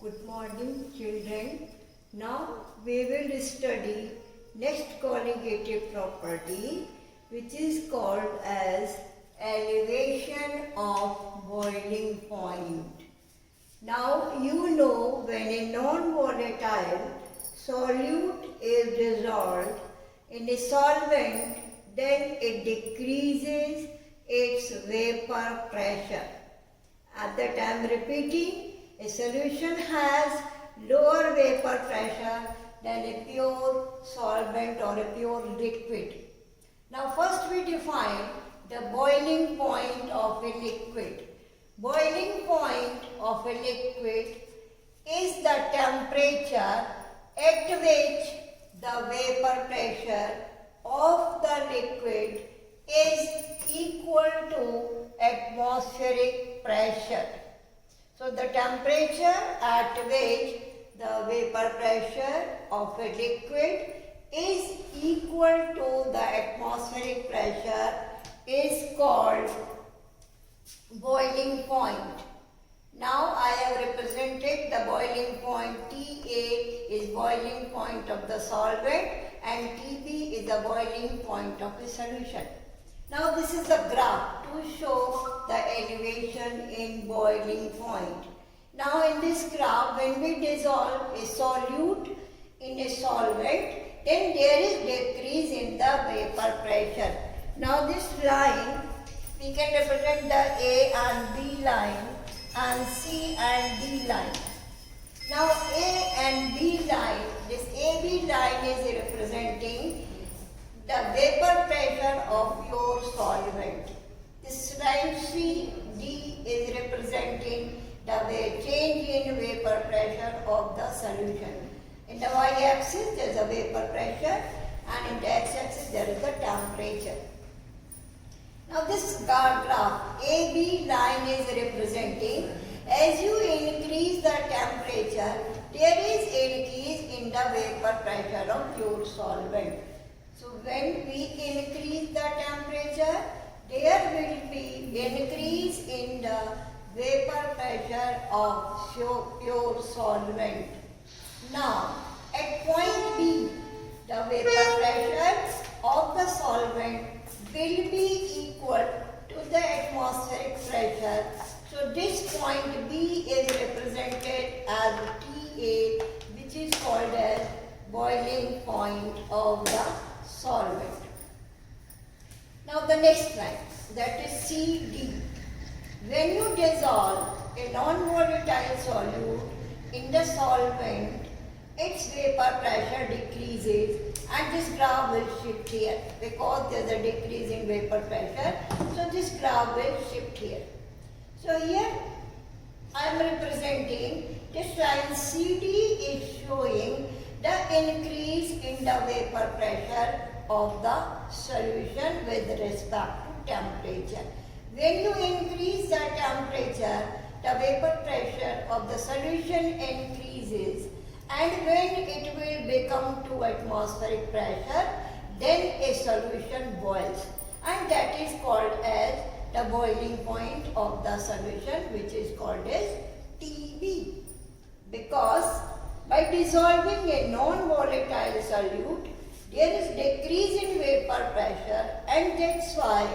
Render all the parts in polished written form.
Good morning, children. Now we will study next colligative property, which is called as elevation of boiling point. Now you know when a non-volatile solute is dissolved in a solvent, then it decreases its vapor pressure. At that I am repeating, a solution has lower vapor pressure than a pure solvent or a pure liquid. Now first we define the boiling point of a liquid. Boiling point of a liquid is the temperature at which the vapor pressure of the liquid is equal to atmospheric pressure. So the temperature at which the vapor pressure of a liquid is equal to the atmospheric pressure is called boiling point. Now I have represented the boiling point. TA is boiling point of the solvent and TB is the boiling point of the solution. Now this is the graph to show the elevation in boiling point. Now in this graph, when we dissolve a solute in a solvent, then there is decrease in the vapor pressure. Now this line, we can represent the A and B line and C and D line. Now A and B line, this AB line is representing the vapor pressure of your solvent. This line CD is representing the change in vapor pressure of the solution. In the y-axis there is a vapor pressure and in the x-axis there is the temperature. Now this graph AB line is representing as you increase the temperature, there is increase in the vapor pressure of your solvent. So when we increase the temperature, there will be increase in the vapor pressure of pure solvent. Now at point B, the vapor pressure of the solvent will be equal to the atmospheric pressure. So this point B is represented as TA, which is called as boiling point of the solvent. Now the next line, that is CD. When you dissolve a non-volatile solute in the solvent, its vapor pressure decreases and this graph will shift here because there is a decrease in vapor pressure. So this graph will shift here. So here I am representing this line CD is showing the increase in the vapor pressure of the solution with respect to temperature. When you increase the temperature, the vapor pressure of the solution increases, and when it will become to atmospheric pressure, then a solution boils, and that is called as the boiling point of the solution, which is called as TB. Because by dissolving a non-volatile solute, there is decrease in vapor pressure, and that's why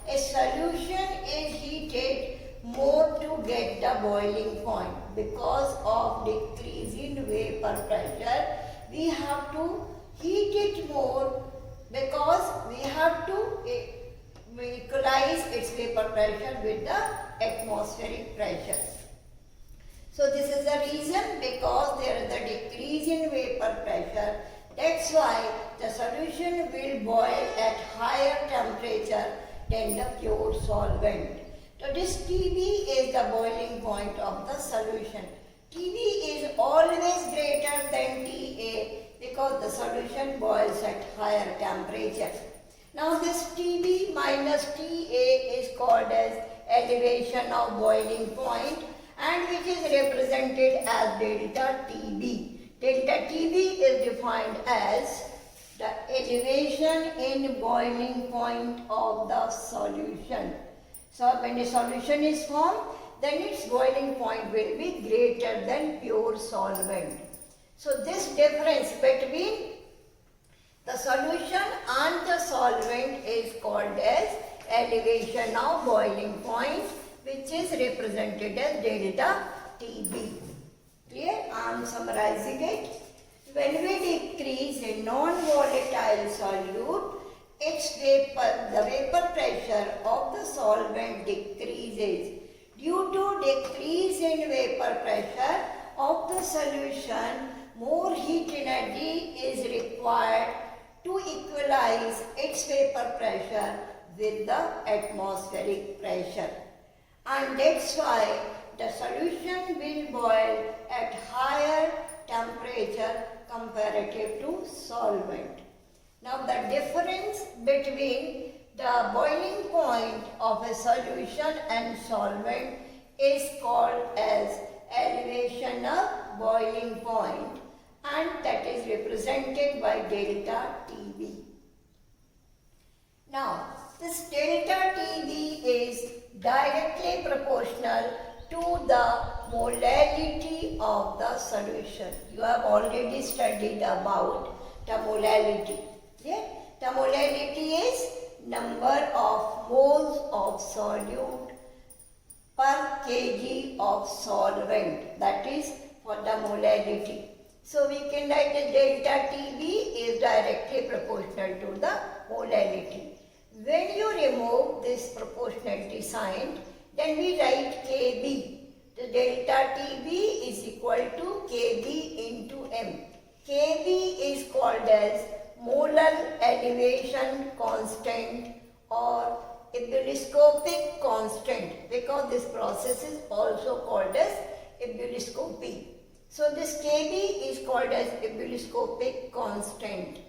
a solution is heated more to get the boiling point. Because of decrease in vapor pressure, we have to heat it more because we have to equalize its vapor pressure with the atmospheric pressure. So this is the reason, because there is a decrease in vapor pressure. That's why the solution will boil at higher temperature than the pure solvent. So this TB is the boiling point of the solution. TB is always greater than TA because the solution boils at higher temperature. Now this TB minus TA is called as elevation of boiling point, and which is represented as delta TB. Delta TB is defined as the elevation in boiling point of the solution. So when a solution is formed, then its boiling point will be greater than pure solvent. So this difference between the solution and the solvent is called as elevation of boiling point, which is represented as delta TB. Clear? I am summarizing it. When we decrease a non-volatile solute, the vapor pressure of the solvent decreases. Due to decrease in vapor pressure of the solution, more heat energy is required to equalize its vapor pressure with the atmospheric pressure. And that's why the solution will boil at higher temperature comparative to solvent. Now the difference between the boiling point of a solution and solvent is called as elevation of boiling point, and that is represented by delta TB. Now this delta TB is directly proportional to the molality of the solution. You have already studied about the molality. Yeah? The molality is number of moles of solute per kg of solvent. That is for the molality. So we can write that delta TB is directly proportional to the molality. When you remove this proportionality sign, then we write Kb. The delta TB is equal to Kb into m. Kb is called as molar elevation constant or ebullioscopic constant, because this process is also called as ebullioscopy. So this Kb is called as ebullioscopic constant.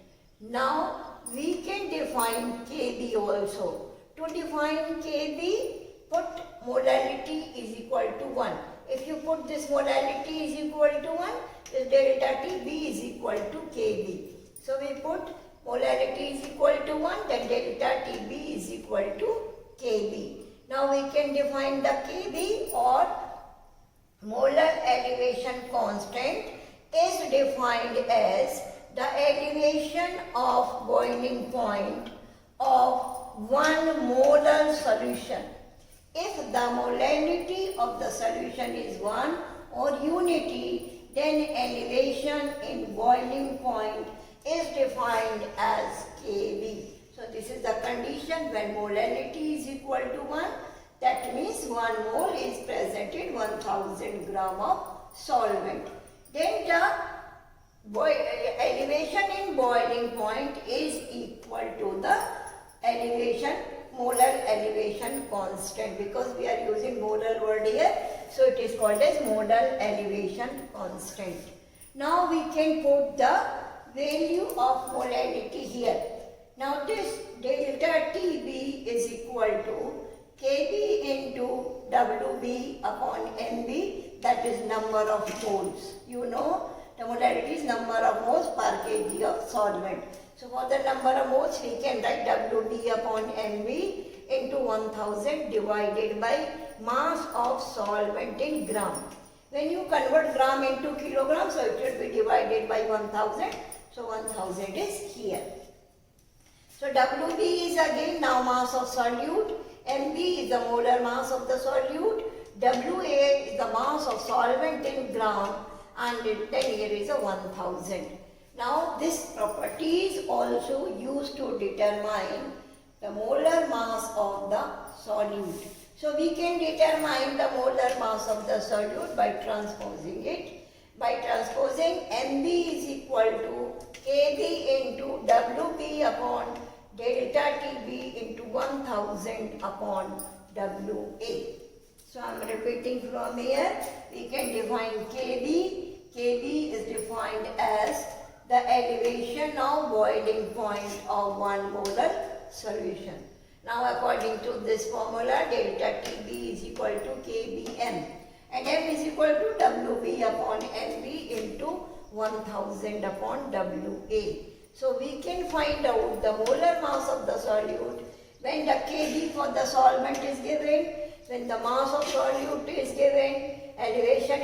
Now we can define Kb also. To define Kb, put molality is equal to 1. If you put this molality is equal to 1, this delta TB is equal to Kb. So we put molality is equal to 1, then delta TB is equal to Kb. Now we can define the Kb, or molar elevation constant is defined as the elevation of boiling point of 1 molar solution. If the molality of the solution is 1 or unity, then elevation in boiling point is defined as Kb. So this is the condition when molality is equal to 1. That means 1 mole is present in 1000 gram of solvent. Then the elevation in boiling point is equal to the molar elevation constant, because we are using molar word here, so it is called as molar elevation constant. Now we can put the value of molality here. Now this delta TB is equal to Kb into Wb upon Mb, that is number of moles. You know the molality is number of moles per kg of solvent. So for the number of moles we can write Wb upon Mb into 1000 divided by mass of solvent in gram. When you convert gram into kilogram, so it will be divided by 1000. So 1000 is here. So Wb is again now mass of solute. Mb is the molar mass of the solute. Wa is the mass of solvent in gram, and then here is a 1000. Now this property is also used to determine the molar mass of the solute. So we can determine the molar mass of the solute by transposing it. By transposing, Mb is equal to Kb into Wb upon delta Tb into 1000 upon Wa. So I am repeating from here. We can define Kb. Kb is defined as the elevation of boiling point of 1 molar solution. Now according to this formula, delta Tb is equal to Kbm, and m is equal to Wb upon Mb into 1000 upon Wa. So we can find out the molar mass of the solute when the Kb for the solvent is given, When the mass of solute is given, elevation